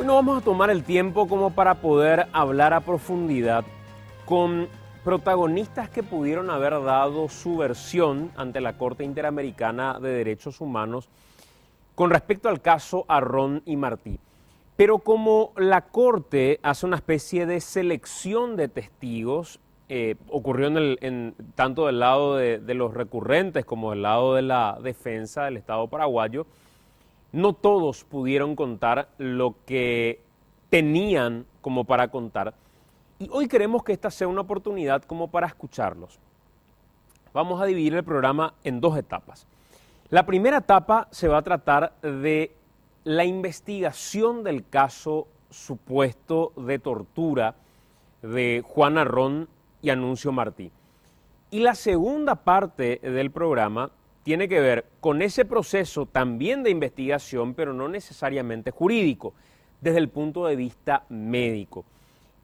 Hoy nos vamos a tomar el tiempo como para poder hablar a profundidad con protagonistas que pudieron haber dado su versión ante la Corte Interamericana de Derechos Humanos con respecto al caso Arrón y Martí. Pero como la Corte hace una especie de selección de testigos, ocurrió tanto del lado de los recurrentes como del lado de la defensa del Estado paraguayo, no todos pudieron contar lo que tenían como para contar. Y hoy queremos que esta sea una oportunidad como para escucharlos. Vamos a dividir el programa en dos etapas. La primera etapa se va a tratar de la investigación del caso supuesto de tortura de Juan Arrón y Anuncio Martí. Y la segunda parte del programa tiene que ver con ese proceso también de investigación, pero no necesariamente jurídico, desde el punto de vista médico.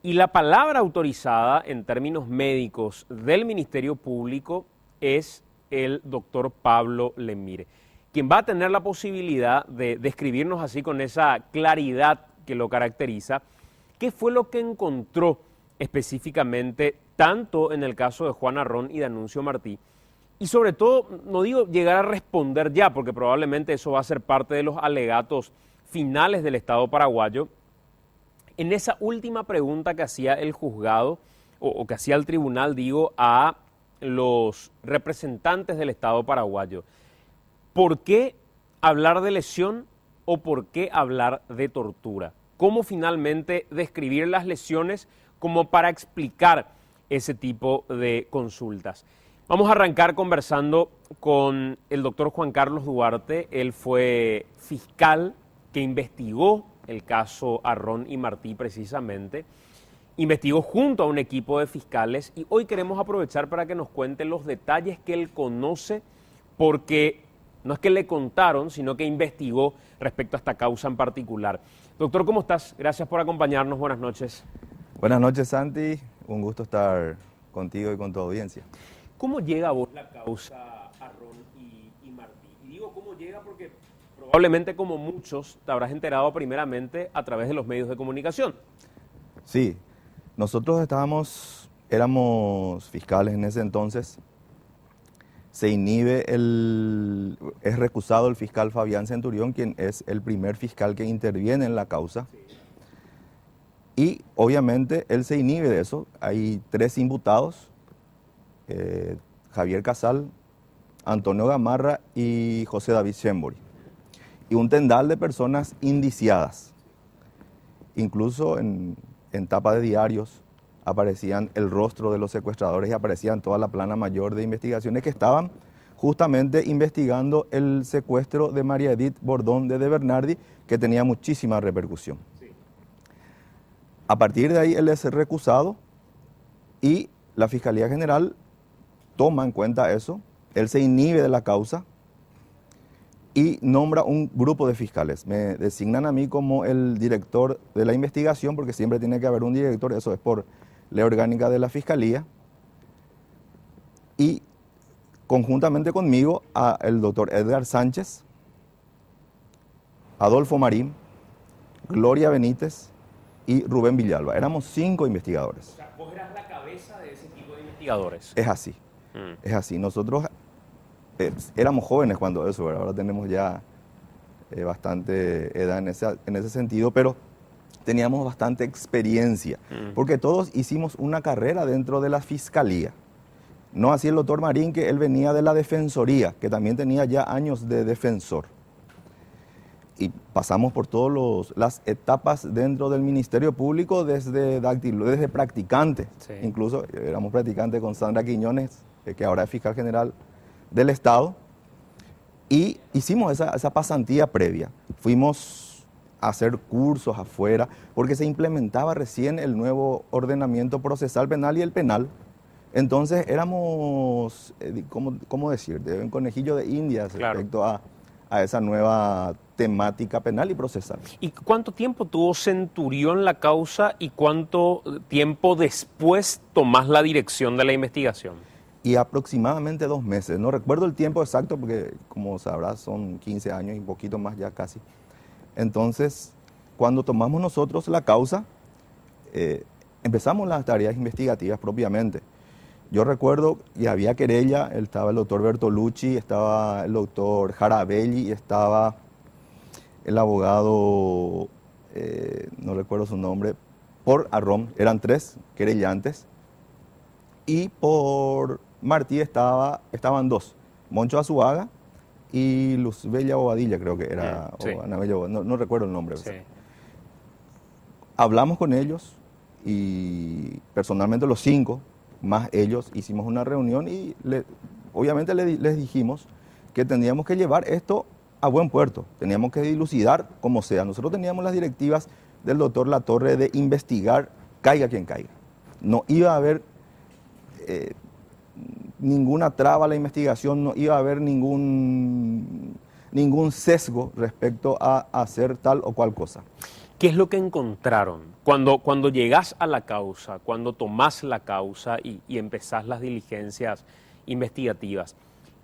Y la palabra autorizada en términos médicos del Ministerio Público es el doctor Pablo Lemire, quien va a tener la posibilidad de describirnos así con esa claridad que lo caracteriza, qué fue lo que encontró específicamente tanto en el caso de Juan Arrón y de Anuncio Martí, y sobre todo, no digo llegar a responder ya, porque probablemente eso va a ser parte de los alegatos finales del Estado paraguayo, en esa última pregunta que hacía el juzgado, o que hacía el tribunal, digo, a los representantes del Estado paraguayo. ¿Por qué hablar de lesión o por qué hablar de tortura? ¿Cómo finalmente describir las lesiones como para explicar ese tipo de consultas? Vamos a arrancar conversando con el doctor Juan Carlos Duarte. Él fue fiscal que investigó el caso Arrón y Martí precisamente. Investigó junto a un equipo de fiscales y hoy queremos aprovechar para que nos cuente los detalles que él conoce, porque no es que le contaron, sino que investigó respecto a esta causa en particular. Doctor, ¿cómo estás? Gracias por acompañarnos. Buenas noches. Buenas noches, Santi. Un gusto estar contigo y con tu audiencia. ¿Cómo llega a vos la causa Arrón y Martí? Y digo cómo llega porque probablemente, como muchos, te habrás enterado primeramente a través de los medios de comunicación. Sí, nosotros éramos fiscales en ese entonces. Se inhibe es recusado el fiscal Fabián Centurión, quien es el primer fiscal que interviene en la causa. Sí. Y obviamente él se inhibe de eso. Hay 3 imputados, Javier Casal, Antonio Gamarra y José David Schembori. Y un tendal de personas indiciadas. Incluso en tapa de diarios aparecían el rostro de los secuestradores y aparecían toda la plana mayor de investigaciones que estaban justamente investigando el secuestro de María Edith Bordón de Bernardi, que tenía muchísima repercusión. Sí. A partir de ahí él es recusado y la Fiscalía General toma en cuenta eso, él se inhibe de la causa y nombra un grupo de fiscales. Me designan a mí como el director de la investigación, porque siempre tiene que haber un director, eso es por ley orgánica de la Fiscalía, y conjuntamente conmigo a el doctor Edgar Sánchez, Adolfo Marín, Gloria Benítez y Rubén Villalba. Éramos 5 investigadores. O sea, vos eras la cabeza de ese tipo de investigadores. Es así, es así. Nosotros éramos jóvenes cuando eso, ¿verdad? Ahora tenemos ya bastante edad en ese sentido, pero teníamos bastante experiencia, porque todos hicimos una carrera dentro de la Fiscalía. No así el doctor Marín, que él venía de la Defensoría, que también tenía ya años de defensor. Y pasamos por todas las etapas dentro del Ministerio Público, desde practicante. Sí. Incluso éramos practicantes con Sandra Quiñones, que ahora es fiscal general del Estado, y hicimos esa pasantía previa. Fuimos a hacer cursos afuera, porque se implementaba recién el nuevo ordenamiento procesal penal y el penal. Entonces éramos, ¿cómo decir?, un conejillo de Indias respecto a esa nueva temática penal y procesal. ¿Y cuánto tiempo tuvo Centurión la causa y cuánto tiempo después tomás la dirección de la investigación? Y aproximadamente 2 meses. No recuerdo el tiempo exacto porque, como sabrás, son 15 años y un poquito más ya casi. Entonces, cuando tomamos nosotros la causa, empezamos las tareas investigativas propiamente. Yo recuerdo que había querella, estaba el doctor Bertolucci, estaba el doctor Jarabelli y estaba el abogado, no recuerdo su nombre, por Arrón, eran 3 querellantes. Y por Martí estaban 2, Moncho Azuaga y Luzbella Bobadilla, creo que era, sí. o Ana Bella Bobadilla, no recuerdo el nombre. Sí. Hablamos con ellos y personalmente los 5, más ellos, hicimos una reunión y obviamente les dijimos que teníamos que llevar esto a buen puerto, teníamos que dilucidar como sea. Nosotros teníamos las directivas del doctor Latorre de investigar, caiga quien caiga. No iba a haber ninguna traba a la investigación, no iba a haber ningún sesgo respecto a hacer tal o cual cosa. ¿Qué es lo que encontraron cuando llegás a la causa, cuando tomás la causa y empezás las diligencias investigativas?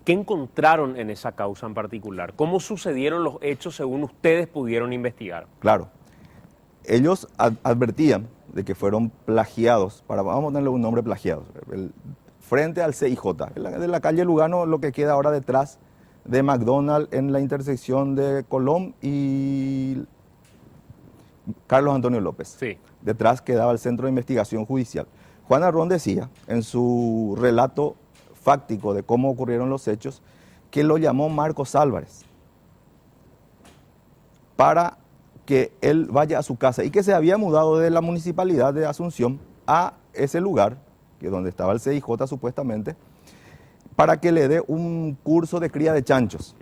¿Qué encontraron en esa causa en particular? ¿Cómo sucedieron los hechos según ustedes pudieron investigar? Claro, ellos advertían de que fueron plagiados, vamos a ponerle un nombre plagiados, frente al CIJ, de la calle Lugano, lo que queda ahora detrás de McDonald's en la intersección de Colón y Carlos Antonio López. Sí. Detrás quedaba el Centro de Investigación Judicial. Juan Arrón decía, en su relato fáctico de cómo ocurrieron los hechos, que lo llamó Marcos Álvarez para que él vaya a su casa y que se había mudado de la municipalidad de Asunción a ese lugar, que es donde estaba el CIJ supuestamente, para que le dé un curso de cría de chanchos.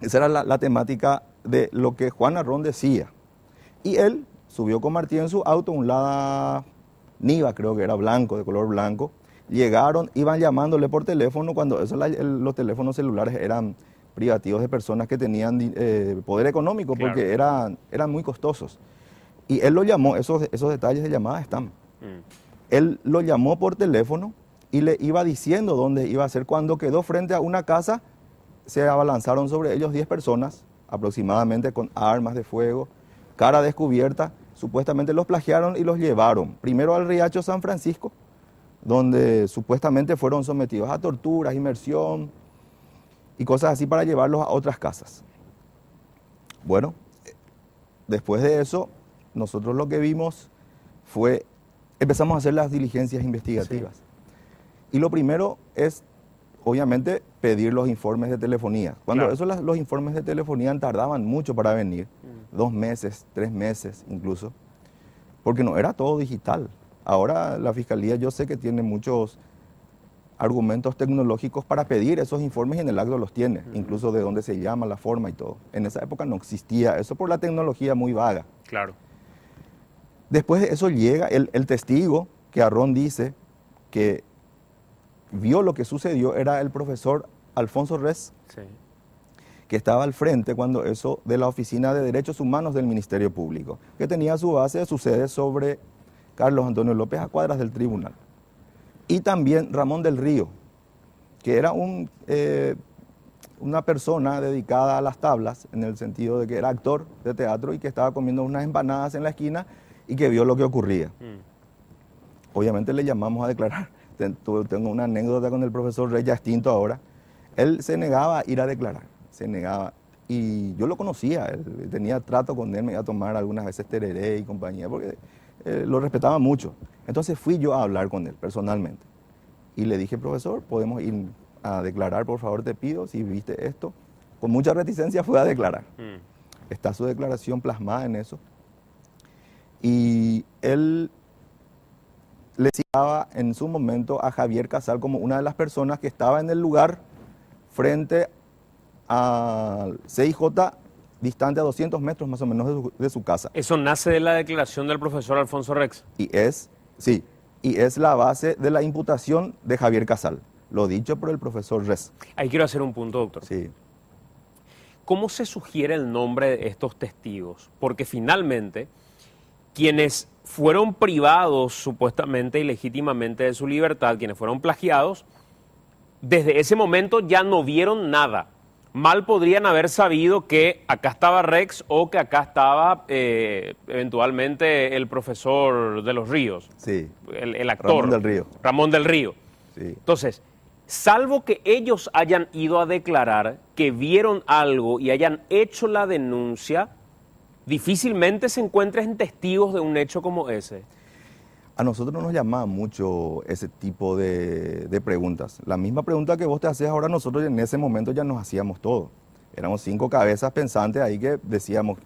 Esa era la temática de lo que Juan Arrón decía. Y él subió con Martí en su auto, un Lada Niva, creo que era blanco, de color blanco. Llegaron, iban llamándole por teléfono, cuando los teléfonos celulares eran privativos de personas que tenían poder económico, Claro. porque eran muy costosos. Y él lo llamó, esos detalles de llamada están. Él lo llamó por teléfono y le iba diciendo dónde iba a ser. Cuando quedó frente a una casa, se abalanzaron sobre ellos 10 personas, aproximadamente con armas de fuego, cara descubierta. Supuestamente los plagiaron y los llevaron primero al Riacho San Francisco, donde supuestamente fueron sometidos a torturas, inmersión y cosas así para llevarlos a otras casas. Bueno, después de eso, nosotros lo que vimos fue, empezamos a hacer las diligencias investigativas. Sí. Y lo primero es, obviamente, pedir los informes de telefonía. Cuando claro. Los informes de telefonía tardaban mucho para venir, 2 meses, 3 meses incluso, porque no era todo digital. Ahora la Fiscalía yo sé que tiene muchos argumentos tecnológicos para pedir esos informes y en el acto los tiene, incluso de dónde se llama, la forma y todo. En esa época no existía eso por la tecnología muy vaga. Claro. Después de eso llega el testigo que Arrón dice que vio lo que sucedió, era el profesor Alfonso Res, sí, que estaba al frente cuando eso de la Oficina de Derechos Humanos del Ministerio Público, que tenía su base, su sede sobre Carlos Antonio López a cuadras del tribunal. Y también Ramón del Río, que era una persona dedicada a las tablas, en el sentido de que era actor de teatro y que estaba comiendo unas empanadas en la esquina y que vio lo que ocurría. Obviamente le llamamos a declarar. Tengo una anécdota con el profesor Rey, ya extinto ahora. Él se negaba a ir a declarar, se negaba. Y yo lo conocía, él tenía trato con él, me iba a tomar algunas veces tereré y compañía, porque lo respetaba mucho. Entonces fui yo a hablar con él personalmente. Y le dije, profesor, ¿podemos ir a declarar, por favor, te pido, si viste esto? Con mucha reticencia fue a declarar. Está su declaración plasmada en eso. Y él le citaba en su momento a Javier Casal como una de las personas que estaba en el lugar frente al CIJ, distante a 200 metros más o menos de su casa. Eso nace de la declaración del profesor Alfonso Rex. Y es la base de la imputación de Javier Casal, lo dicho por el profesor Rex. Ahí quiero hacer un punto, doctor. Sí. ¿Cómo se sugiere el nombre de estos testigos? Porque finalmente, quienes fueron privados supuestamente y legítimamente de su libertad, quienes fueron plagiados, desde ese momento ya no vieron nada. Mal podrían haber sabido que acá estaba Rex o que acá estaba eventualmente el profesor de los Ríos, Sí, el actor. Ramón del Río. Ramón del Río. Sí. Entonces, salvo que ellos hayan ido a declarar que vieron algo y hayan hecho la denuncia, difícilmente se encuentren testigos de un hecho como ese. A nosotros nos llamaba mucho ese tipo de preguntas. La misma pregunta que vos te haces ahora, nosotros en ese momento ya nos hacíamos todo. Éramos 5 cabezas pensantes ahí que decíamos,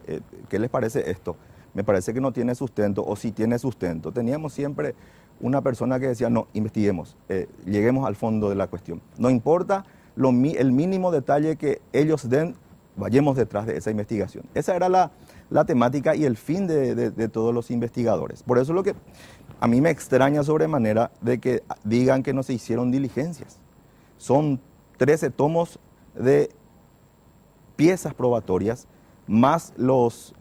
¿qué les parece esto? Me parece que no tiene sustento, o si tiene sustento. Teníamos siempre una persona que decía, no, investiguemos, lleguemos al fondo de la cuestión. No importa el mínimo detalle que ellos den, vayamos detrás de esa investigación. Esa era la temática y el fin de todos los investigadores. Por eso lo que a mí me extraña sobremanera de que digan que no se hicieron diligencias. Son 13 tomos de piezas probatorias, más los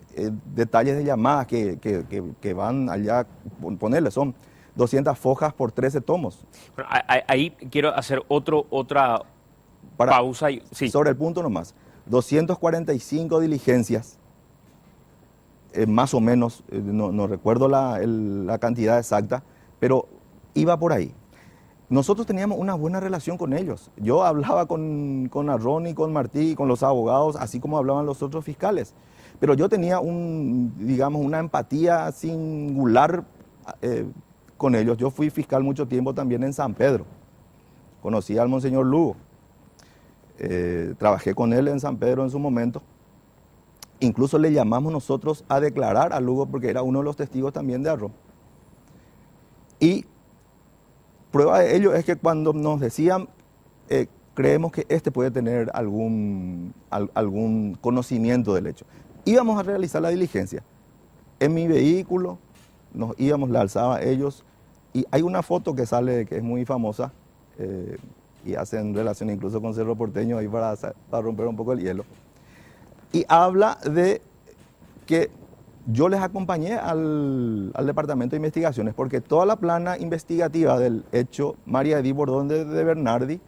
detalles de llamadas que van allá, ponerle, son 200 fojas por 13 tomos. Bueno, ahí quiero hacer otra pausa. Sí. Sobre el punto nomás, 245 diligencias, más o menos, no recuerdo la cantidad exacta, pero iba por ahí. Nosotros teníamos una buena relación con ellos. Yo hablaba con Arrón y con Martí y con los abogados, así como hablaban los otros fiscales. Pero yo tenía una empatía singular con ellos. Yo fui fiscal mucho tiempo también en San Pedro. Conocí al Monseñor Lugo. Trabajé con él en San Pedro en su momento. Incluso le llamamos nosotros a declarar a Lugo porque era uno de los testigos también de Arrón. Y prueba de ello es que cuando nos decían, creemos que este puede tener algún conocimiento del hecho. Íbamos a realizar la diligencia. En mi vehículo nos íbamos, la alzaba a ellos. Y hay una foto que sale, que es muy famosa, y hacen relación incluso con Cerro Porteño ahí para romper un poco el hielo. Y habla de que yo les acompañé al Departamento de Investigaciones porque toda la plana investigativa del hecho María Edith Bordón de Bernardi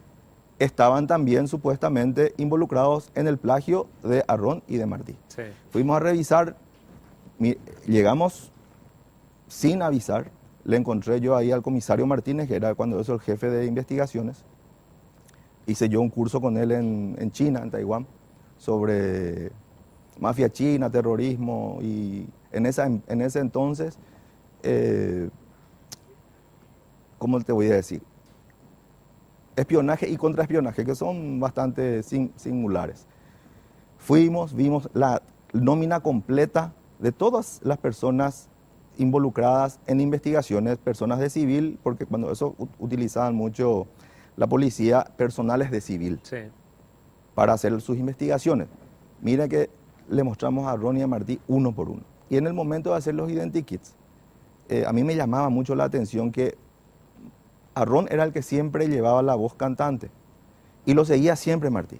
estaban también supuestamente involucrados en el plagio de Arrón y de Martí. Sí. Fuimos a revisar, llegamos sin avisar, le encontré yo ahí al comisario Martínez, que era cuando eso el jefe de investigaciones. Hice yo un curso con él en China, en Taiwán, sobre mafia china, terrorismo, y en ese entonces, ¿cómo te voy a decir? Espionaje y contraespionaje, que son bastante singulares. Fuimos, vimos la nómina completa de todas las personas involucradas en investigaciones, personas de civil, porque cuando eso utilizaban mucho la policía, personales de civil. Sí. Para hacer sus investigaciones. Mira que le mostramos a Ron y a Martí uno por uno. Y en el momento de hacer los identikits, a mí me llamaba mucho la atención que Arrón era el que siempre llevaba la voz cantante y lo seguía siempre Martí.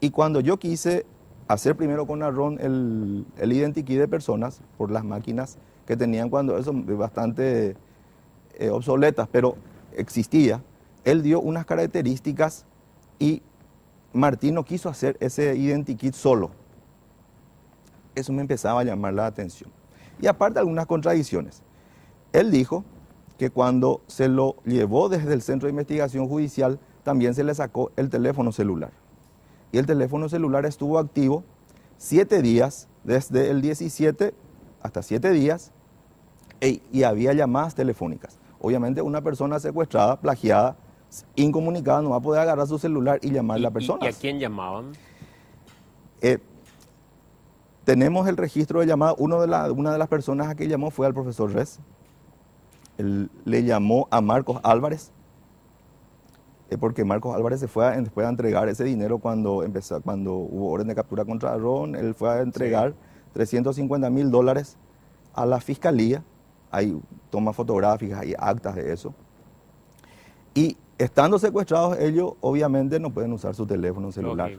Y cuando yo quise hacer primero con Arrón el identikit de personas por las máquinas que tenían cuando eso bastante obsoletas, pero existía, él dio unas características y Martí no quiso hacer ese identikit solo. Eso me empezaba a llamar la atención. Y aparte algunas contradicciones. Él dijo que cuando se lo llevó desde el Centro de Investigación Judicial, también se le sacó el teléfono celular. Y el teléfono celular estuvo activo 7 días, desde el 17 hasta 7 días, y había llamadas telefónicas. Obviamente una persona secuestrada, plagiada, incomunicada, no va a poder agarrar su celular y llamar a la persona. ¿Y a quién llamaban? Tenemos el registro de llamada. Una de las personas a que llamó fue al profesor Res. Él le llamó a Marcos Álvarez, porque Marcos Álvarez se fue después a entregar ese dinero cuando hubo orden de captura contra Arrón. Él fue a entregar $350,000 a la fiscalía. Hay tomas fotográficas, hay actas de eso. Y estando secuestrados ellos, obviamente no pueden usar su teléfono celular.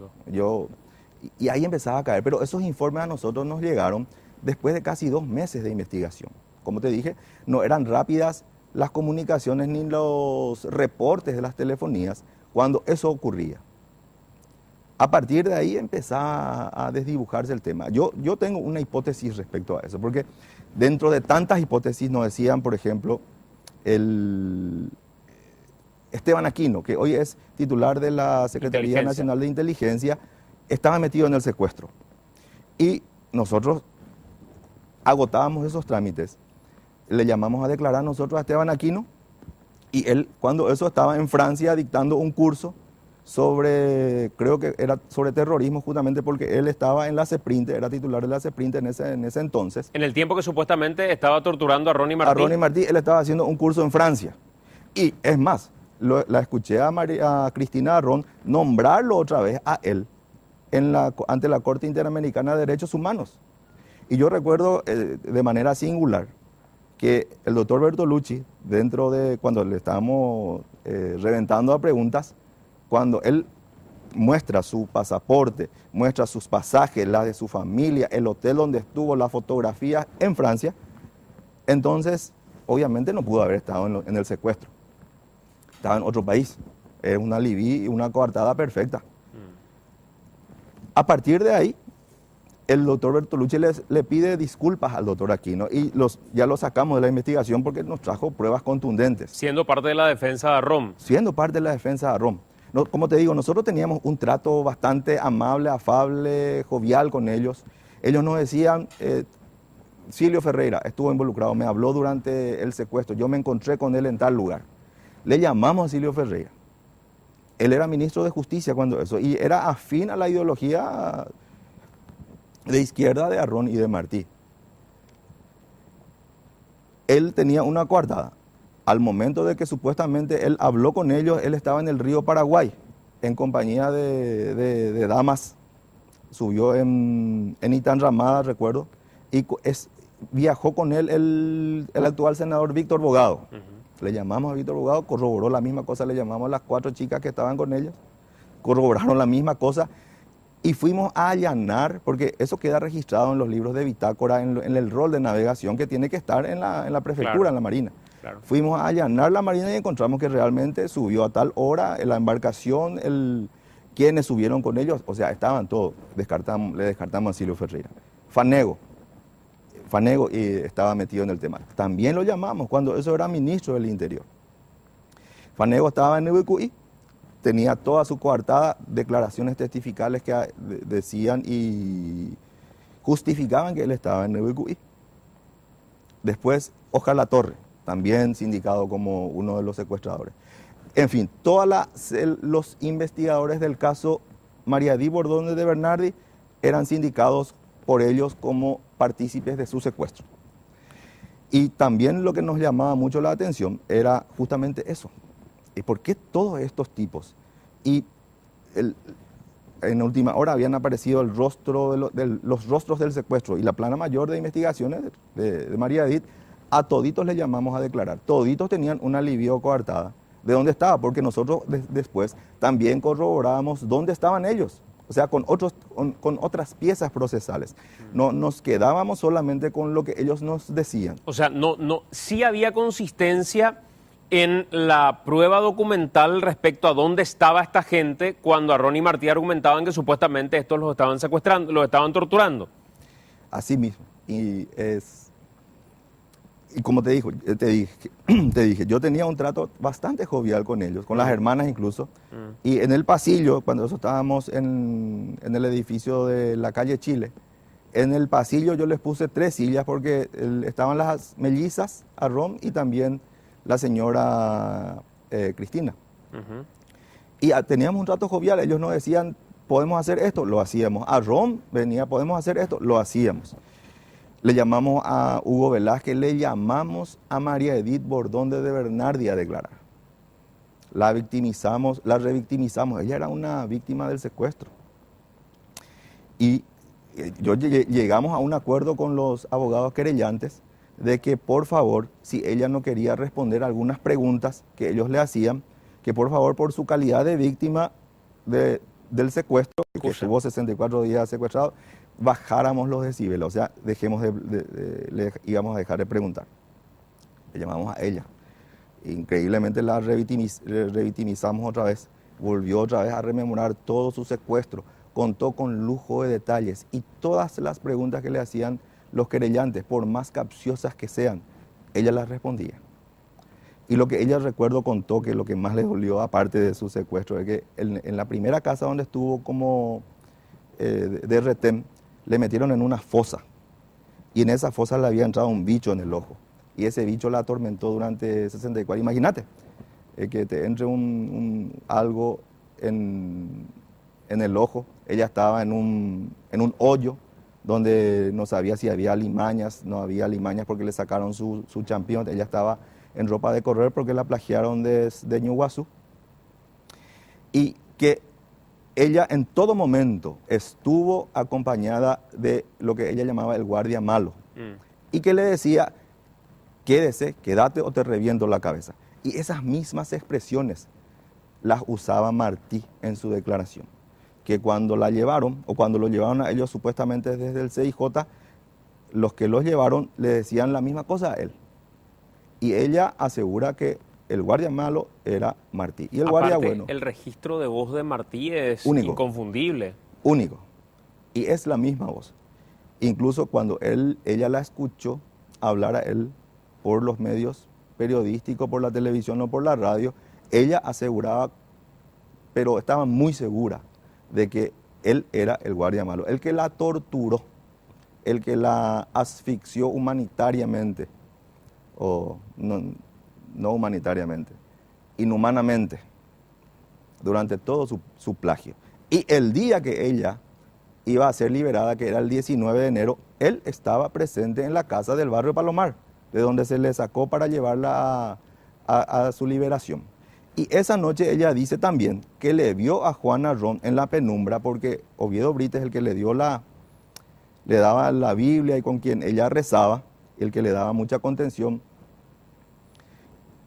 Y ahí empezaba a caer. Pero esos informes a nosotros nos llegaron después de casi 2 meses de investigación. Como te dije, no eran rápidas las comunicaciones ni los reportes de las telefonías cuando eso ocurría. A partir de ahí empezaba a desdibujarse el tema. Yo tengo una hipótesis respecto a eso, porque dentro de tantas hipótesis nos decían, por ejemplo, el Esteban Aquino, que hoy es titular de la Secretaría Nacional de Inteligencia, estaba metido en el secuestro. Y nosotros agotábamos esos trámites. Le llamamos a declarar nosotros a Esteban Aquino, y él, cuando eso, estaba en Francia dictando un curso sobre, creo que era sobre terrorismo, justamente porque él estaba en la CEPRINTE, era titular de la CEPRINTE en ese entonces. En el tiempo que supuestamente estaba torturando a Ronnie Martí. A Ronnie Martí, él estaba haciendo un curso en Francia. Y es más, la escuché a Cristina Arrón nombrarlo otra vez a él ante la Corte Interamericana de Derechos Humanos. Y yo recuerdo de manera singular que el doctor Bertolucci, dentro de cuando le estábamos reventando a preguntas, cuando él muestra su pasaporte, muestra sus pasajes, la de su familia, el hotel donde estuvo, la fotografía en Francia, entonces obviamente no pudo haber estado en el secuestro. Estaba en otro país. Es una alibi y una coartada perfecta. A partir de ahí, el doctor Bertolucci le pide disculpas al doctor Aquino y ya lo sacamos de la investigación porque nos trajo pruebas contundentes. Siendo parte de la defensa de Arrón. Siendo parte de la defensa de Arrón. No, como te digo, nosotros teníamos un trato bastante amable, afable, jovial con ellos. Ellos nos decían, Silvio Ferreira estuvo involucrado, me habló durante el secuestro, yo me encontré con él en tal lugar. Le llamamos a Silvio Ferreira. Él era ministro de Justicia cuando eso, y era afín a la ideología de izquierda de Arrón y de Martí. Él tenía una coartada. Al momento de que supuestamente él habló con ellos, él estaba en el río Paraguay, en compañía de damas. Subió en Itanramada, recuerdo, y viajó con él el actual senador Víctor Bogado. Le llamamos a Víctor Bogado, corroboró la misma cosa, le llamamos a las 4 chicas que estaban con ellos, corroboraron la misma cosa, y fuimos a allanar, porque eso queda registrado en los libros de bitácora, en el rol de navegación que tiene que estar en la prefectura, claro, en la Marina. Claro. Fuimos a allanar la Marina y encontramos que realmente subió a tal hora la embarcación, quienes subieron con ellos, o sea, estaban todos, le descartamos a Silvio Ferreira. Fanego estaba metido en el tema. También lo llamamos cuando eso era ministro del Interior. Fanego estaba en Nebucuí, tenía toda su coartada, declaraciones testificales que decían y justificaban que él estaba en Nebucuí. Después, Oscar Latorre, también sindicado como uno de los secuestradores. En fin, todos los investigadores del caso María Di Bordone de Bernardi eran sindicados por ellos como partícipes de su secuestro. Y también lo que nos llamaba mucho la atención era justamente eso. ¿Y por qué todos estos tipos? Y en última hora habían aparecido los rostros del secuestro y la plana mayor de investigaciones de María Edith, a toditos les llamamos a declarar. Toditos tenían una alivio coartada. ¿De dónde estaba? Porque nosotros después también corroborábamos dónde estaban ellos. O sea, con otras piezas procesales. No nos quedábamos solamente con lo que ellos nos decían. O sea, sí había consistencia en la prueba documental respecto a dónde estaba esta gente cuando Arrón y Martí argumentaban que supuestamente estos los estaban secuestrando, los estaban torturando. Así mismo. Y como te dije, yo tenía un trato bastante jovial con ellos, con las hermanas incluso. Y en el pasillo, cuando estábamos en el edificio de la calle Chile, en el pasillo yo les puse 3 sillas porque estaban las mellizas, Arrón y también la señora Cristina. Y teníamos un trato jovial, ellos nos decían, podemos hacer esto, lo hacíamos. Arrón venía, podemos hacer esto, lo hacíamos. Le llamamos a Hugo Velázquez, le llamamos a María Edith Bordone de Bernardi a declarar. La victimizamos, la revictimizamos. Ella era una víctima del secuestro. Y llegamos a un acuerdo con los abogados querellantes de que, por favor, si ella no quería responder algunas preguntas que ellos le hacían, que por favor, por su calidad de víctima del secuestro, que estuvo 64 días secuestrado, bajáramos los decibeles, o sea, le íbamos a dejar de preguntar. Le llamamos a ella. Increíblemente la revictimizamos otra vez, volvió otra vez a rememorar todo su secuestro, contó con lujo de detalles y todas las preguntas que le hacían los querellantes, por más capciosas que sean, ella las respondía. Y lo que ella, recuerdo, contó, que lo que más le dolió, aparte de su secuestro, es que en la primera casa donde estuvo como de retén, le metieron en una fosa. Y en esa fosa le había entrado un bicho en el ojo. Y ese bicho la atormentó durante 64. Imagínate, que te entre algo en el ojo. Ella estaba en un hoyo donde no sabía si había alimañas. No había alimañas porque le sacaron su champión. Ella estaba en ropa de correr porque la plagiaron de Ñuguazú. Y que ella en todo momento estuvo acompañada de lo que ella llamaba el guardia malo. Y que le decía: quédese, quédate o te reviento la cabeza. Y esas mismas expresiones las usaba Martí en su declaración. Que cuando la llevaron, o cuando lo llevaron a ellos supuestamente desde el CIJ, los que los llevaron le decían la misma cosa a él. Y ella asegura que el guardia malo era Martí. Y el guardia bueno, el registro de voz de Martí es único, inconfundible. Único. Y es la misma voz. Incluso cuando ella la escuchó hablar a él por los medios periodísticos, por la televisión o por la radio, ella aseguraba, pero estaba muy segura, de que él era el guardia malo, el que la torturó, el que la asfixió humanitariamente, o no humanitariamente, inhumanamente, durante todo su plagio. Y el día que ella iba a ser liberada, que era el 19 de enero, él estaba presente en la casa del barrio Palomar, de donde se le sacó para llevarla a su liberación. Y esa noche ella dice también que le vio a Juana Ron en la penumbra, porque Oviedo Brito es el que le daba la Biblia y con quien ella rezaba, el que le daba mucha contención.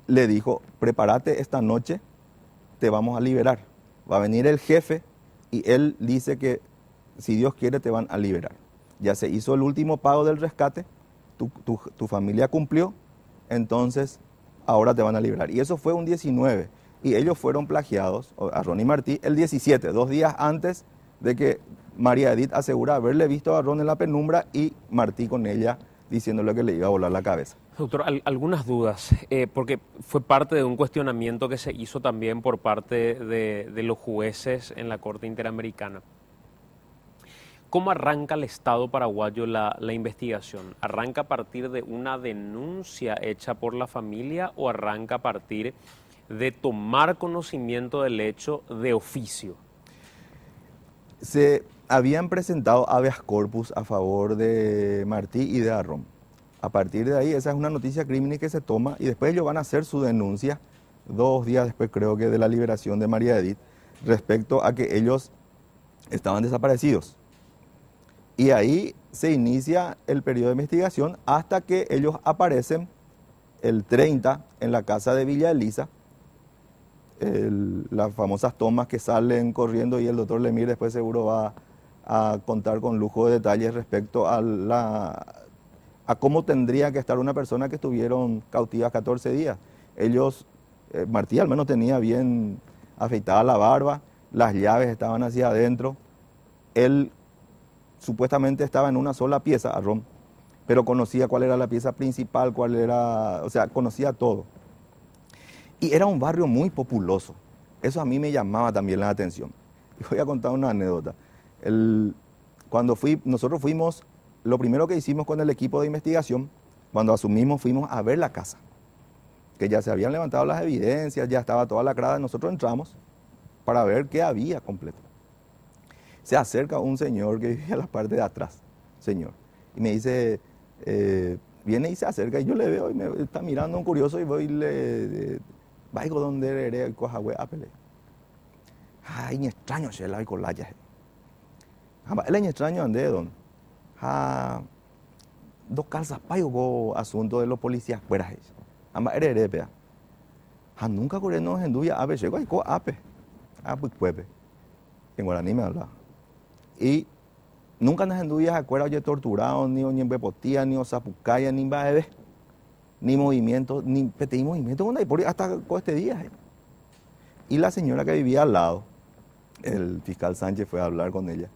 Le dijo: prepárate, esta noche te vamos a liberar. Va a venir el jefe y él dice que si Dios quiere te van a liberar. Ya se hizo el último pago del rescate, tu familia cumplió, entonces ahora te van a liberar. Y eso fue un 19. Y ellos fueron plagiados, a Ron y Martí, el 17, 2 días antes de que María Edith asegura haberle visto a Ron en la penumbra y Martí con ella diciéndole que le iba a volar la cabeza. Doctor, algunas dudas, porque fue parte de un cuestionamiento que se hizo también por parte de los jueces en la Corte Interamericana. ¿Cómo arranca el Estado paraguayo la investigación? ¿Arranca a partir de una denuncia hecha por la familia o arranca a partir de tomar conocimiento del hecho de oficio? Se habían presentado habeas corpus a favor de Martí y de Arrón. A partir de ahí, esa es una noticia criminal que se toma y después ellos van a hacer su denuncia, 2 días después creo que de la liberación de María Edith, respecto a que ellos estaban desaparecidos. Y ahí se inicia el periodo de investigación hasta que ellos aparecen el 30 en la casa de Villa Elisa, las famosas tomas que salen corriendo, y el doctor Lemir después seguro va a contar con lujo de detalles respecto a cómo tendría que estar una persona que estuvieron cautivas 14 días. Ellos, Martí al menos tenía bien afeitada la barba, las llaves estaban hacia adentro, él supuestamente estaba en una sola pieza, Arrón, pero conocía cuál era la pieza principal, conocía todo. Y era un barrio muy populoso. Eso a mí me llamaba también la atención. Y voy a contar una anécdota. Nosotros fuimos, lo primero que hicimos con el equipo de investigación, cuando asumimos, fuimos a ver la casa. Que ya se habían levantado las evidencias, ya estaba toda lacrada. Nosotros entramos para ver qué había completo. Se acerca un señor que vivía en la parte de atrás, señor. Y me dice, viene y se acerca, y yo le veo y me está mirando un curioso, y voy y le... Vaigo donde eres, coja apele. Ay, ni extraño se la con la ya. Él ni extraño ande don. Dos calzas payo asunto de los policías fuera. Amba eres pea. Nunca corremos en duya ape llegó y co ape. Pues cuepe. En guaraní me hablaba. Y nunca nos en duya acuerda oye torturado ni en bepotía ni osapucaya ni baebe. Ni movimiento, ni petí movimiento hasta este día. Y la señora que vivía al lado el fiscal Sánchez fue a hablar con ella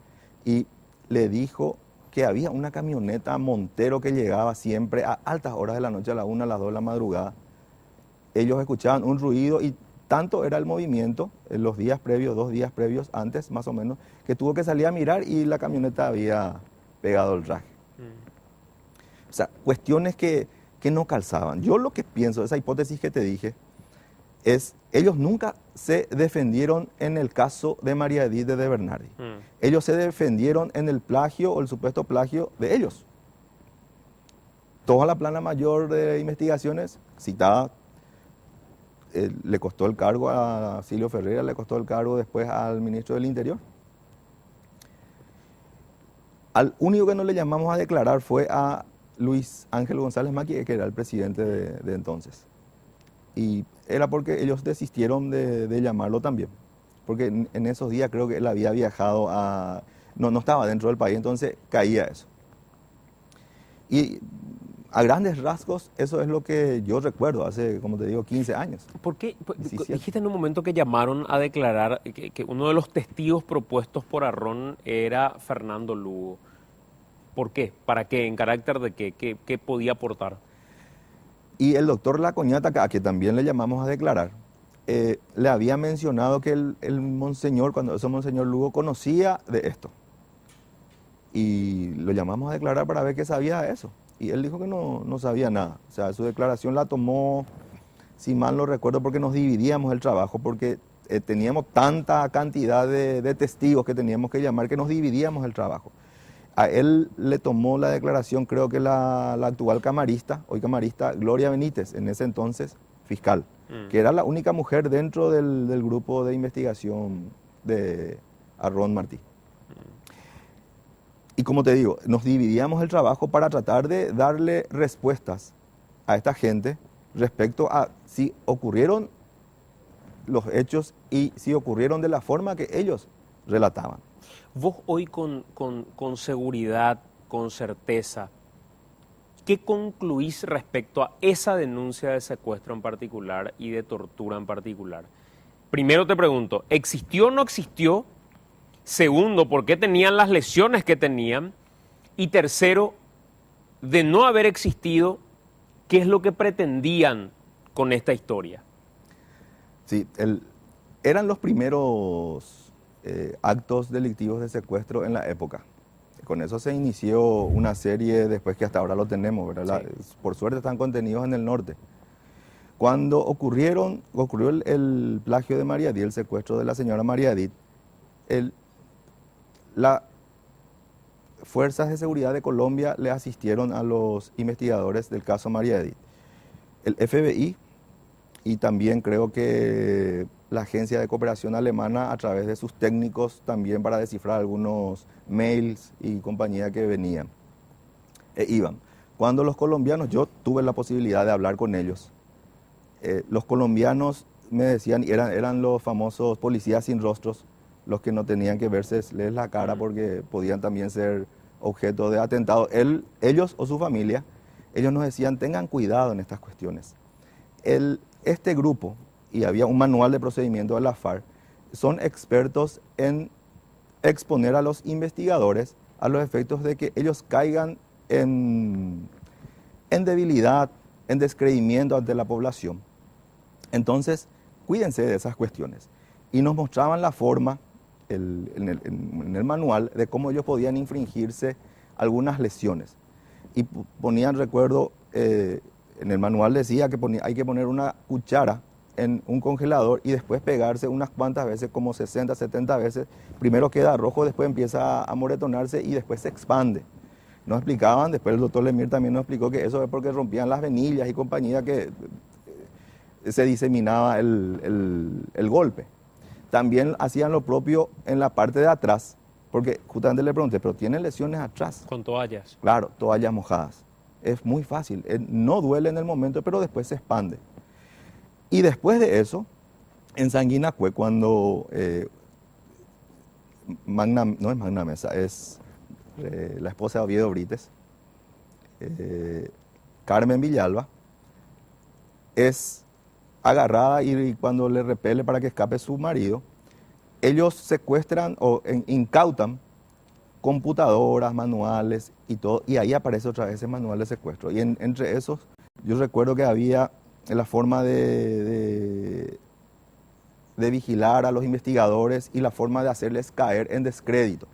y le dijo que había una camioneta Montero que llegaba siempre a altas horas de la noche, a la 1, a las 2 de la madrugada. Ellos escuchaban un ruido y tanto era el movimiento en los días previos, 2 días previos antes más o menos, que tuvo que salir a mirar y la camioneta había pegado el raje. O sea, cuestiones que no calzaban. Yo lo que pienso, esa hipótesis que te dije, es, ellos nunca se defendieron en el caso de María Edith de Bernardi. Ellos se defendieron en el plagio o el supuesto plagio de ellos. Toda la plana mayor de investigaciones citada, le costó el cargo a Silvio Ferreira, le costó el cargo después al ministro del Interior. Al único que no le llamamos a declarar fue a Luis Ángel González Macchi, que era el presidente de entonces. Y era porque ellos desistieron de llamarlo también. Porque en esos días creo que él había viajado a... No estaba dentro del país, entonces caía eso. Y a grandes rasgos, eso es lo que yo recuerdo hace, como te digo, 15 años. ¿Por qué? 17. Dijiste en un momento que llamaron a declarar que uno de los testigos propuestos por Arrón era Fernando Lugo. ¿Por qué? ¿Para qué? ¿En carácter de qué? ¿Qué podía aportar? Y el doctor Lacoñata, a que también le llamamos a declarar, le había mencionado que el monseñor, cuando ese monseñor Lugo conocía de esto. Y lo llamamos a declarar para ver qué sabía de eso. Y él dijo que no sabía nada. O sea, su declaración la tomó, si mal no recuerdo, porque nos dividíamos el trabajo, porque teníamos tanta cantidad de testigos que teníamos que llamar que nos dividíamos el trabajo. A él le tomó la declaración, creo que la actual camarista, hoy camarista, Gloria Benítez, en ese entonces fiscal, que era la única mujer dentro del grupo de investigación de Arrón Martí. Y como te digo, nos dividíamos el trabajo para tratar de darle respuestas a esta gente respecto a si ocurrieron los hechos y si ocurrieron de la forma que ellos relataban. Vos hoy con seguridad, con certeza, ¿qué concluís respecto a esa denuncia de secuestro en particular y de tortura en particular? Primero te pregunto, ¿existió o no existió? Segundo, ¿por qué tenían las lesiones que tenían? Y tercero, de no haber existido, ¿qué es lo que pretendían con esta historia? Sí, eran los primeros actos delictivos de secuestro en la época. Con eso se inició una serie después que hasta ahora lo tenemos, ¿verdad? Sí. Por suerte están contenidos en el norte. Cuando ocurrió el plagio de María Edith, el secuestro de la señora María Edith, las fuerzas de seguridad de Colombia le asistieron a los investigadores del caso María Edith. El FBI y también creo que la agencia de cooperación alemana a través de sus técnicos también para descifrar algunos mails y compañía que venían e iban. Cuando los colombianos, yo tuve la posibilidad de hablar con ellos, los colombianos me decían, eran los famosos policías sin rostros, los que no tenían que verles la cara porque podían también ser objeto de atentado. Ellos o su familia, ellos nos decían, tengan cuidado en estas cuestiones. Este grupo, y había un manual de procedimiento de la FARC, son expertos en exponer a los investigadores a los efectos de que ellos caigan en debilidad, en descreimiento ante la población. Entonces, cuídense de esas cuestiones. Y nos mostraban la forma en el manual de cómo ellos podían infringirse algunas lesiones. Y ponían, recuerdo, en el manual decía que hay que poner una cuchara en un congelador y después pegarse unas cuantas veces, como 60, 70 veces. Primero queda rojo, después empieza a moretonarse y después se expande. Nos explicaban, después el doctor Lemir también nos explicó que eso es porque rompían las venillas y compañía, que se diseminaba el golpe. También hacían lo propio en la parte de atrás, porque justamente le pregunté, ¿pero tienen lesiones atrás? Con toallas. Claro, toallas mojadas. Es muy fácil, no duele en el momento, pero después se expande. Y después de eso, en Sanguina fue cuando no es Magna Mesa, es la esposa de Oviedo Brites, Carmen Villalba, es agarrada y cuando le repele para que escape su marido, ellos secuestran o incautan computadoras, manuales y todo, y ahí aparece otra vez ese manual de secuestro. Y entre esos, yo recuerdo que había la forma de vigilar a los investigadores y la forma de hacerles caer en descrédito.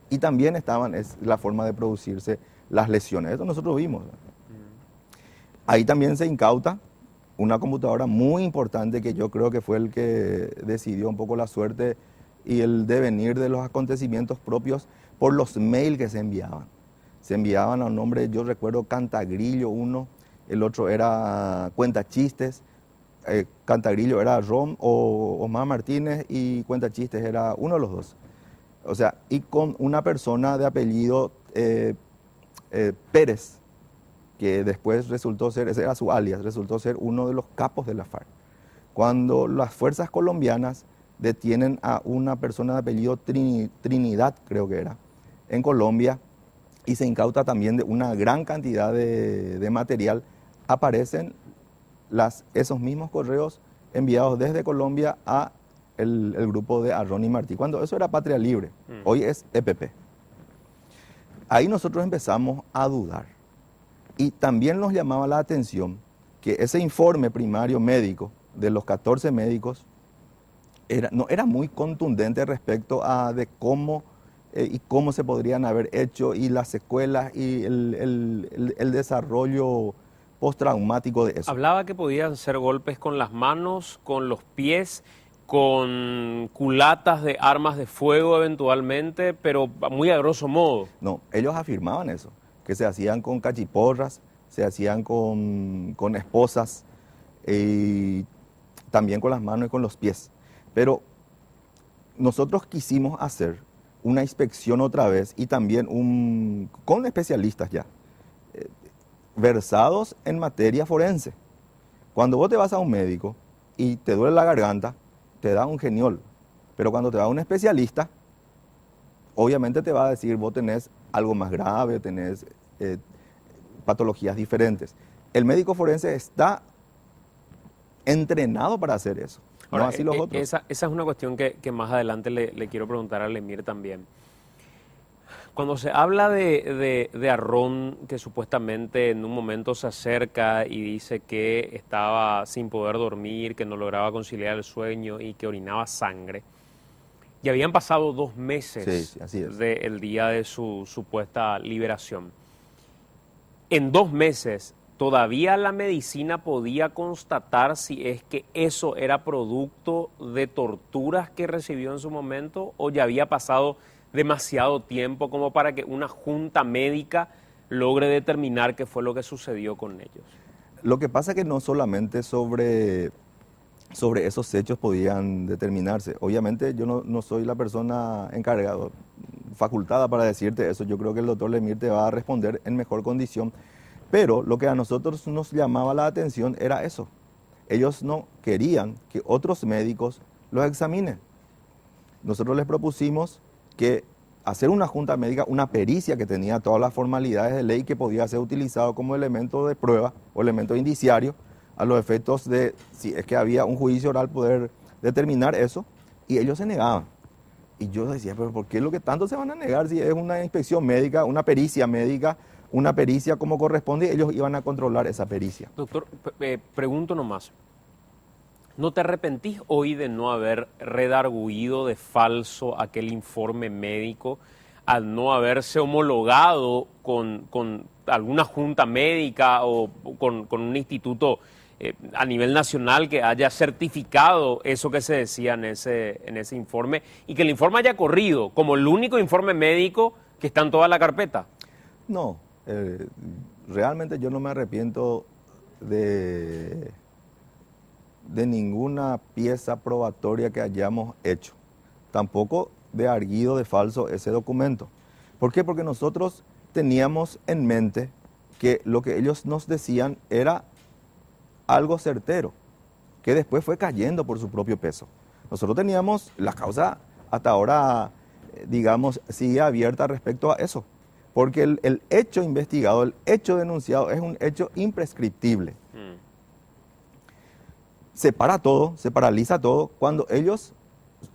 Y también es la forma de producirse las lesiones. Eso nosotros vimos. Ahí también se incauta una computadora muy importante que yo creo que fue el que decidió un poco la suerte y el devenir de los acontecimientos propios por los mails que se enviaban. Se enviaban a un nombre, yo recuerdo Cantagrillo uno, el otro era Cuentachistes, Cantagrillo era Rom o Omar Martínez y Cuentachistes era uno de los dos. O sea, y con una persona de apellido Pérez, que después resultó ser, ese era su alias, resultó ser uno de los capos de la FARC. Cuando las fuerzas colombianas detienen a una persona de apellido Trinidad, creo que era, en Colombia, y se incauta también de una gran cantidad de material, aparecen esos mismos correos enviados desde Colombia a el grupo de Arrón y Martí, cuando eso era Patria Libre, hoy es EPP. Ahí nosotros empezamos a dudar. Y también nos llamaba la atención que ese informe primario médico de los 14 médicos no era muy contundente respecto a de cómo y cómo se podrían haber hecho y las secuelas y el desarrollo postraumático de eso. Hablaba que podían ser golpes con las manos, con los pies, con culatas de armas de fuego eventualmente, pero muy a grosso modo. No, ellos afirmaban eso, que se hacían con cachiporras, se hacían con esposas y también con las manos y con los pies. Pero nosotros quisimos hacer una inspección otra vez y también con especialistas ya, versados en materia forense. Cuando vos te vas a un médico y te duele la garganta, te da un geniol, pero cuando te va a un especialista, obviamente te va a decir, vos tenés algo más grave, tenés patologías diferentes. El médico forense está entrenado para hacer eso. Ahora, no así los otros. Esa es una cuestión que más adelante le quiero preguntar al Emir también. Cuando se habla de Arrón, que supuestamente en un momento se acerca y dice que estaba sin poder dormir, que no lograba conciliar el sueño y que orinaba sangre, y habían pasado 2 meses del día de su supuesta liberación. En 2 meses, ¿todavía la medicina podía constatar si es que eso era producto de torturas que recibió en su momento o ya había pasado demasiado tiempo como para que una junta médica logre determinar qué fue lo que sucedió con ellos? Lo que pasa es que no solamente sobre esos hechos podían determinarse. Obviamente yo no soy la persona encargada, facultada para decirte eso. Yo creo que el doctor Lemir te va a responder en mejor condición. Pero lo que a nosotros nos llamaba la atención era eso. Ellos no querían que otros médicos los examinen. Nosotros les propusimos que hacer una junta médica, una pericia que tenía todas las formalidades de ley que podía ser utilizado como elemento de prueba o elemento indiciario a los efectos de, si es que había un juicio oral, poder determinar eso, y ellos se negaban. Y yo decía, pero ¿por qué lo que tanto se van a negar si es una inspección médica, una pericia médica, una pericia como corresponde? Ellos iban a controlar esa pericia. Doctor, pregunto nomás. ¿No te arrepentís hoy de no haber redarguido de falso aquel informe médico al no haberse homologado con alguna junta médica o con un instituto a nivel nacional que haya certificado eso que se decía en ese informe y que el informe haya corrido como el único informe médico que está en toda la carpeta? No, realmente yo no me arrepiento de ninguna pieza probatoria que hayamos hecho. Tampoco de arguido de falso ese documento. ¿Por qué? Porque nosotros teníamos en mente que lo que ellos nos decían era algo certero, que después fue cayendo por su propio peso. Nosotros teníamos la causa hasta ahora, digamos, sigue abierta respecto a eso, porque el hecho investigado, el hecho denunciado es un hecho imprescriptible. Se para todo, se paraliza todo cuando ellos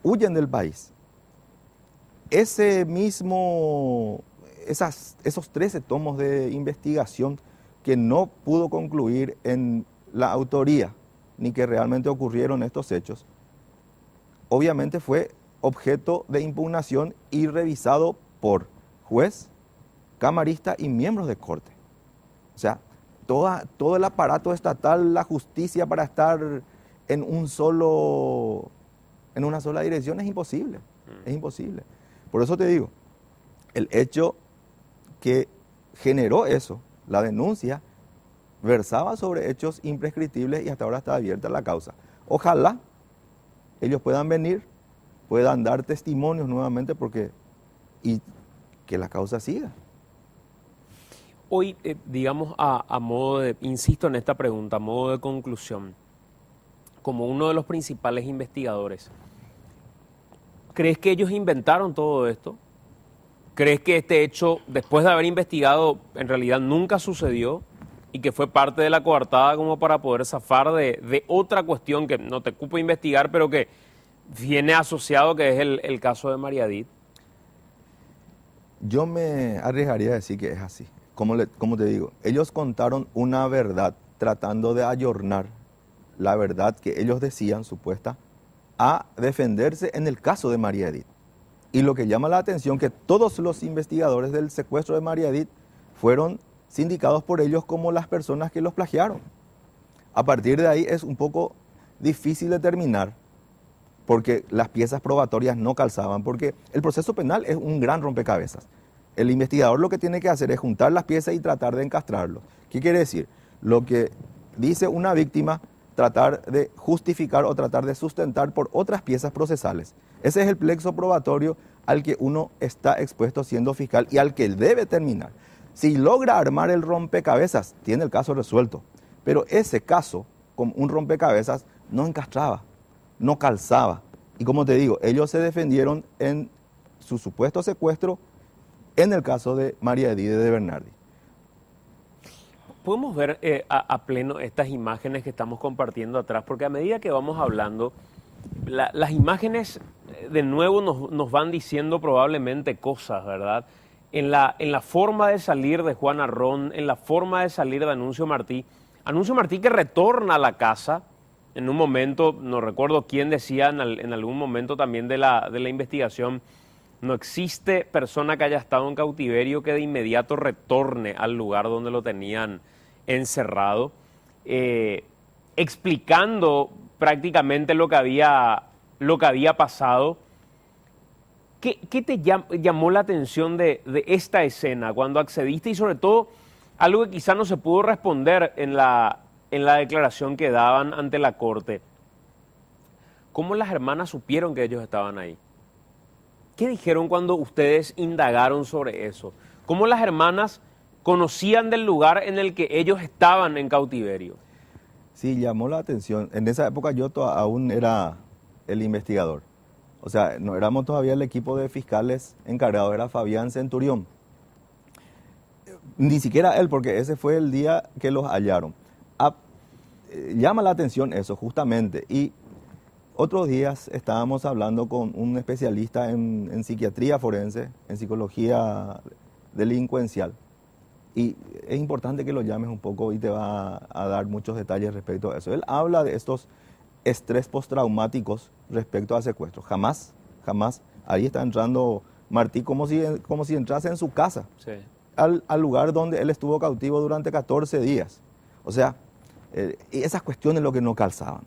huyen del país. Esos 13 tomos de investigación que no pudo concluir en la autoría, ni que realmente ocurrieron estos hechos, obviamente fue objeto de impugnación y revisado por juez, camarista y miembros de corte. O sea, todo el aparato estatal, la justicia para estar en una sola dirección es imposible, es imposible. Por eso te digo, el hecho que generó eso, la denuncia, versaba sobre hechos imprescriptibles y hasta ahora está abierta la causa. Ojalá ellos puedan venir, puedan dar testimonios nuevamente y que la causa siga. Hoy, digamos, a modo de, insisto en esta pregunta, a modo de conclusión, como uno de los principales investigadores, ¿crees que ellos inventaron todo esto? ¿Crees que este hecho, después de haber investigado, en realidad nunca sucedió y que fue parte de la coartada como para poder zafar de otra cuestión que no te ocupa investigar, pero que viene asociado, que es el caso de María Edith? Yo me arriesgaría a decir que es así. Como te digo, ellos contaron una verdad tratando de ayornar la verdad que ellos decían, supuesta, a defenderse en el caso de María Edith. Y lo que llama la atención que todos los investigadores del secuestro de María Edith fueron sindicados por ellos como las personas que los plagiaron. A partir de ahí es un poco difícil determinar, porque las piezas probatorias no calzaban, porque el proceso penal es un gran rompecabezas. El investigador lo que tiene que hacer es juntar las piezas y tratar de encastrarlo. ¿Qué quiere decir? Lo que dice una víctima, tratar de justificar o tratar de sustentar por otras piezas procesales. Ese es el plexo probatorio al que uno está expuesto siendo fiscal y al que debe terminar. Si logra armar el rompecabezas, tiene el caso resuelto. Pero ese caso, como un rompecabezas, no encastraba, no calzaba. Y como te digo, ellos se defendieron en su supuesto secuestro en el caso de María Edith de Bernardi. Podemos ver a pleno estas imágenes que estamos compartiendo atrás, porque a medida que vamos hablando, las imágenes de nuevo nos van diciendo probablemente cosas, ¿verdad? En la forma de salir de Juan Arrón, en la forma de salir de Anuncio Martí que retorna a la casa en un momento, no recuerdo quién decía en algún momento también de la investigación, no existe persona que haya estado en cautiverio que de inmediato retorne al lugar donde lo tenían encerrado, explicando prácticamente lo que había pasado. ¿Qué te llamó la atención de esta escena cuando accediste y sobre todo algo que quizá no se pudo responder en la declaración que daban ante la corte? ¿Cómo las hermanas supieron que ellos estaban ahí? ¿Qué dijeron cuando ustedes indagaron sobre eso? ¿Cómo las hermanas conocían del lugar en el que ellos estaban en cautiverio? Sí, llamó la atención. En esa época yo aún era el investigador. O sea, no éramos todavía el equipo de fiscales encargado, era Fabián Centurión. Ni siquiera él, porque ese fue el día que los hallaron. Llama la atención eso, justamente. Y otros días estábamos hablando con un especialista en psiquiatría forense, en psicología delincuencial. Y es importante que lo llames un poco y te va a dar muchos detalles respecto a eso. Él habla de estos estrés postraumáticos respecto a secuestro. Jamás, ahí está entrando Martí como si entrase en su casa, sí, al lugar donde él estuvo cautivo durante 14 días. O sea, esas cuestiones lo que no calzaban.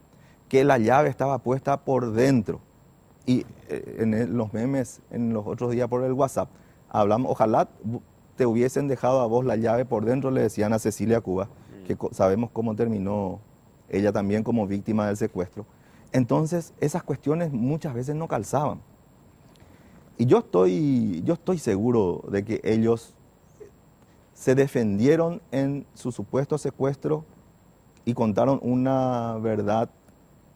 Que la llave estaba puesta por dentro. Y en los memes, en los otros días por el WhatsApp, hablamos, ojalá te hubiesen dejado a vos la llave por dentro, le decían a Cecilia Cuba, que sabemos cómo terminó ella también como víctima del secuestro. Entonces, esas cuestiones muchas veces no calzaban. Y yo estoy seguro de que ellos se defendieron en su supuesto secuestro y contaron una verdad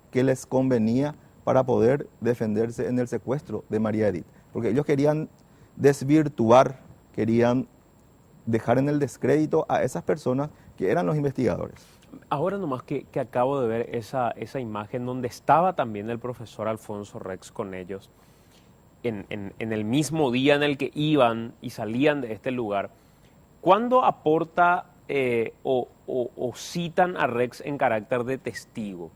que les convenía para poder defenderse en el secuestro de María Edith. Porque ellos querían desvirtuar, querían dejar en el descrédito a esas personas que eran los investigadores. Ahora nomás que acabo de ver esa imagen donde estaba también el profesor Alfonso Rex con ellos, en el mismo día en el que iban y salían de este lugar, ¿cuándo aporta o citan a Rex en carácter de testigo?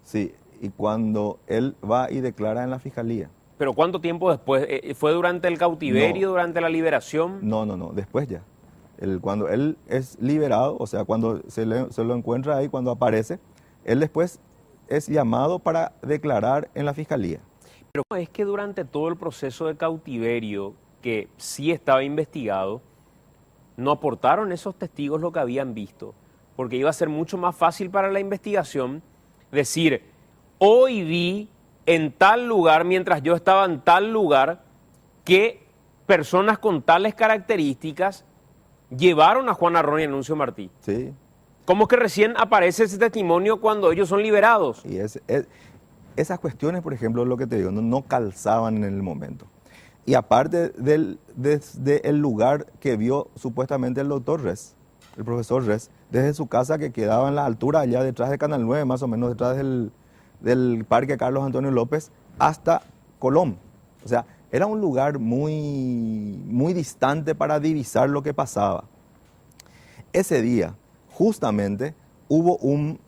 Sí, y cuando él va y declara en la fiscalía. ¿Pero cuánto tiempo después? ¿Fue durante el cautiverio, No, durante la liberación? no, después ya. Cuando él es liberado, o sea, cuando se lo encuentra ahí, cuando aparece, él después es llamado para declarar en la fiscalía. Pero es que durante todo el proceso de cautiverio, que sí estaba investigado, no aportaron esos testigos lo que habían visto, porque iba a ser mucho más fácil para la investigación decir, hoy vi en tal lugar, mientras yo estaba en tal lugar, que personas con tales características llevaron a Juan Arrón y Anuncio Martí. Sí. ¿Cómo es que recién aparece ese testimonio cuando ellos son liberados? Y esas cuestiones, por ejemplo, lo que te digo, no calzaban en el momento. Y aparte desde el lugar que vio supuestamente el doctor Res, el profesor Res, desde su casa que quedaba en la altura allá detrás de Canal 9, más o menos detrás del Parque Carlos Antonio López, hasta Colón. O sea, era un lugar muy distante para divisar lo que pasaba. Ese día, justamente, hubo un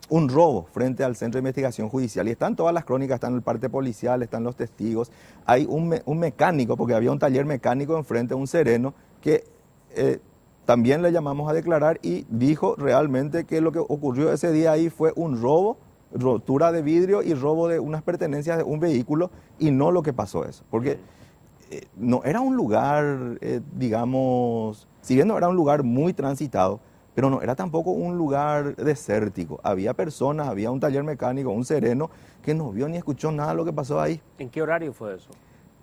robo frente al Centro de Investigación Judicial. Y están todas las crónicas, están el parte policial, están los testigos. Hay un mecánico, porque había un taller mecánico enfrente, un sereno, que también le llamamos a declarar y dijo realmente que lo que ocurrió ese día ahí fue un robo, rotura de vidrio y robo de unas pertenencias de un vehículo y no lo que pasó eso. Porque no era un lugar, digamos, si bien no era un lugar muy transitado, pero no era tampoco un lugar desértico. Había personas, había un taller mecánico, un sereno, que no vio ni escuchó nada de lo que pasó ahí. ¿En qué horario fue eso?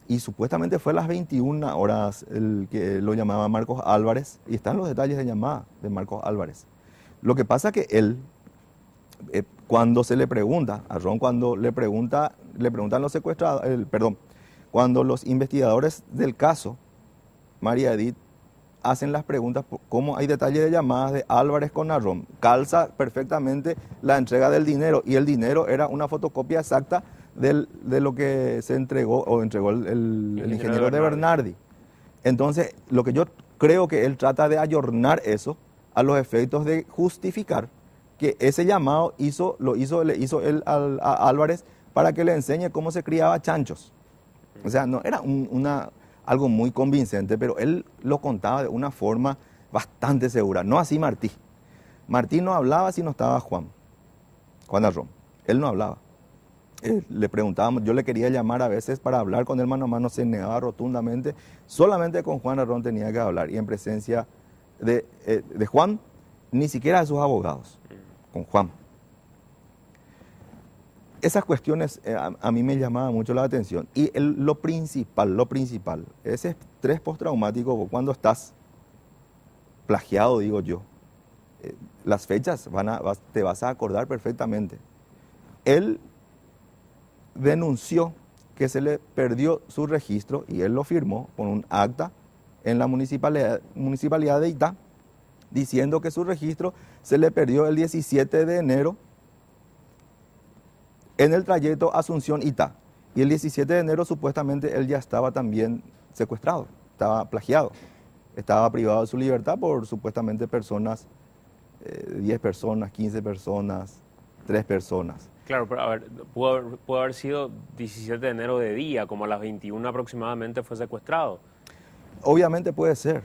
Y supuestamente fue a las 21 horas el que lo llamaba Marcos Álvarez, y están los detalles de llamada de Marcos Álvarez. Lo que pasa que él, cuando se le pregunta, a Ron cuando le preguntan los secuestrados, cuando los investigadores del caso, María Edith, hacen las preguntas, cómo hay detalles de llamadas de Álvarez con Arrón, calza perfectamente la entrega del dinero, y el dinero era una fotocopia exacta de lo que se entregó o entregó el ingeniero de Bernardi. Entonces, lo que yo creo que él trata de ayornar eso a los efectos de justificar que ese llamado le hizo él a Álvarez para que le enseñe cómo se criaba chanchos. O sea, no era algo muy convincente, pero él lo contaba de una forma bastante segura. No así Martí. Martí no hablaba si no estaba Juan Arrón. Él no hablaba. Le preguntábamos, yo le quería llamar a veces para hablar con él mano a mano, se negaba rotundamente. Solamente con Juan Arrón tenía que hablar, y en presencia de Juan, ni siquiera de sus abogados, con Juan. Esas cuestiones a mí me llamaban mucho la atención. Y lo principal, ese estrés postraumático, cuando estás plagiado, digo yo, las fechas te vas a acordar perfectamente. Él denunció que se le perdió su registro, y él lo firmó con un acta en la municipalidad de Itá, diciendo que su registro se le perdió el 17 de enero en el trayecto Asunción-Itá. Y el 17 de enero supuestamente él ya estaba también secuestrado, estaba plagiado, estaba privado de su libertad por supuestamente personas, 10 personas, 15 personas, 3 personas. Claro, pero a ver, pudo haber sido 17 de enero de día, como a las 21 aproximadamente fue secuestrado. Obviamente puede ser.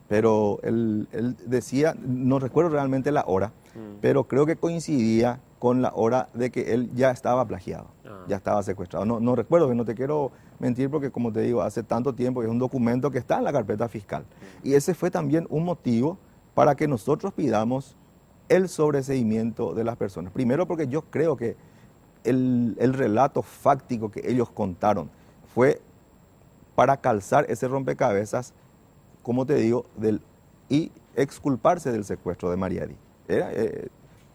Pero él decía, no recuerdo realmente la hora, pero creo que coincidía con la hora de que él ya estaba plagiado, ya estaba secuestrado. No recuerdo, que no te quiero mentir porque, como te digo, hace tanto tiempo, y es un documento que está en la carpeta fiscal. Y ese fue también un motivo para que nosotros pidamos el sobreseimiento de las personas. Primero porque yo creo que el relato fáctico que ellos contaron fue para calzar ese rompecabezas, como te digo, y exculparse del secuestro de María Edith. Era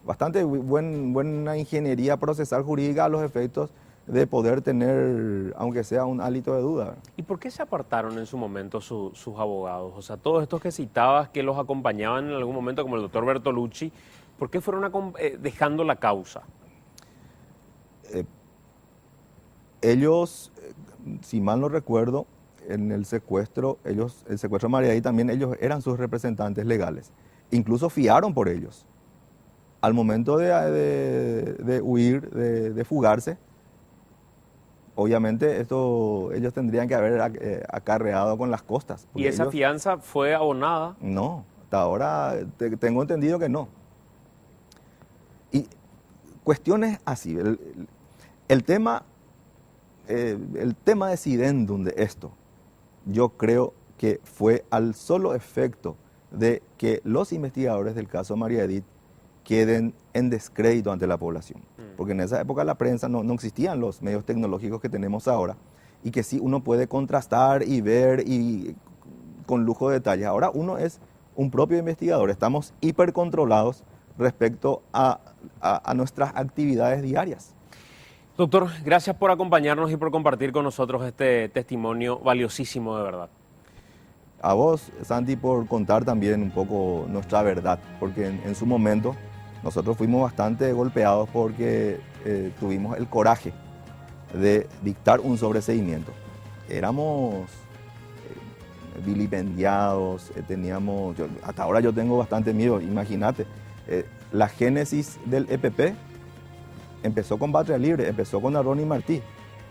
bastante buena ingeniería procesal jurídica a los efectos de poder tener, aunque sea un hálito de duda. ¿Y por qué se apartaron en su momento sus abogados? O sea, todos estos que citabas que los acompañaban en algún momento, como el doctor Bertolucci, ¿por qué fueron dejando la causa? Ellos, si mal no recuerdo, en el secuestro, el secuestro de Mariaí también ellos eran sus representantes legales. Incluso fiaron por ellos. Al momento de huir, de fugarse, obviamente ellos tendrían que haber acarreado con las costas. ¿Y esa fianza fue abonada? No, hasta ahora tengo entendido que no. Y cuestiones así. El tema decidendum de esto, yo creo que fue al solo efecto de que los investigadores del caso María Edith queden en descrédito ante la población. Porque en esa época la prensa no existían los medios tecnológicos que tenemos ahora y que sí uno puede contrastar y ver y con lujo de detalles. Ahora uno es un propio investigador, estamos hipercontrolados respecto a nuestras actividades diarias. Doctor, gracias por acompañarnos y por compartir con nosotros este testimonio valiosísimo de verdad. A vos, Santi, por contar también un poco nuestra verdad, porque en su momento nosotros fuimos bastante golpeados porque tuvimos el coraje de dictar un sobreseimiento. Éramos vilipendiados, hasta ahora yo tengo bastante miedo, imagínate. La génesis del EPP empezó con Patria Libre, empezó con Arrón y Martí.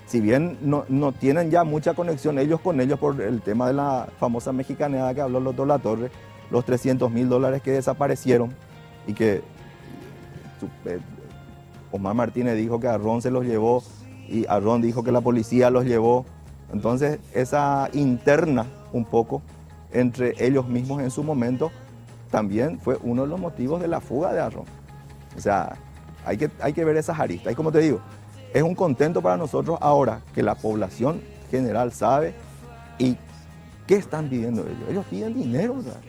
Si bien no tienen ya mucha conexión ellos con ellos por el tema de la famosa mexicaneada que habló el doctor Latorre, los $300.000 que desaparecieron y que Omar Martínez dijo que Arrón se los llevó y Arrón dijo que la policía los llevó. Entonces esa interna un poco entre ellos mismos en su momento también fue uno de los motivos de la fuga de Arrón. O sea, hay que ver esas aristas. Y como te digo, es un contento para nosotros ahora que la población general sabe y qué están pidiendo ellos. Ellos piden dinero, ¿verdad?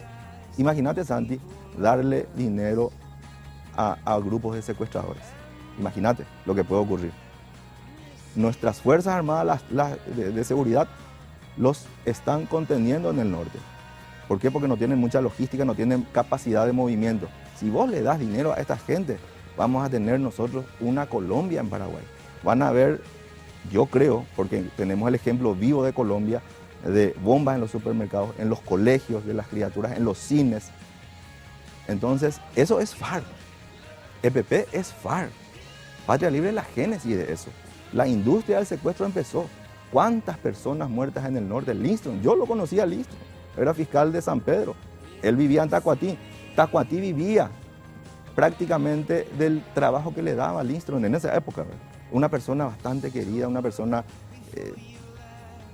Imagínate, Santi, darle dinero a grupos de secuestradores. Imagínate lo que puede ocurrir. Nuestras Fuerzas Armadas de seguridad los están conteniendo en el norte. ¿Por qué? Porque no tienen mucha logística, no tienen capacidad de movimiento. Si vos le das dinero a esta gente, vamos a tener nosotros una Colombia en Paraguay. Van a ver, yo creo, porque tenemos el ejemplo vivo de Colombia, de bombas en los supermercados, en los colegios de las criaturas, en los cines. Entonces, eso es FARC. EPP es FARC. Patria Libre es la génesis de eso. La industria del secuestro empezó. ¿Cuántas personas muertas en el norte? Lindström, yo lo conocía a Lindström, era fiscal de San Pedro. Él vivía en Tacuatí. Tacuatí vivía prácticamente del trabajo que le daba Lindström en esa época, ¿verdad? Una persona bastante querida, una persona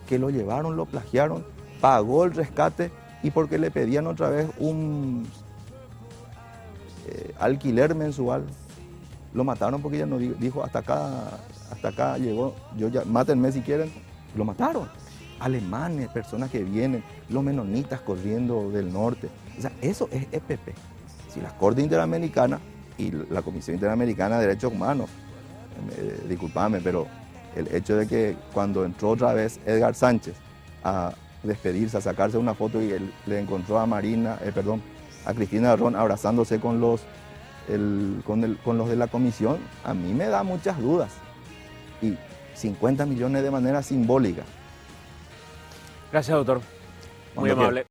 que lo llevaron, lo plagiaron, pagó el rescate y porque le pedían otra vez un alquiler mensual, lo mataron porque ya no dijo hasta acá llegó, mátenme si quieren, lo mataron. Alemanes, personas que vienen, los menonitas corriendo del norte, o sea, eso es EPP. Si la Corte Interamericana y la Comisión Interamericana de Derechos Humanos, discúlpame, pero el hecho de que cuando entró otra vez Edgar Sánchez a despedirse, a sacarse una foto y él le encontró a a Cristina Arrón abrazándose con los de la comisión, a mí me da muchas dudas. Y 50 millones de manera simbólica. Gracias, doctor. Muy Cuando amable.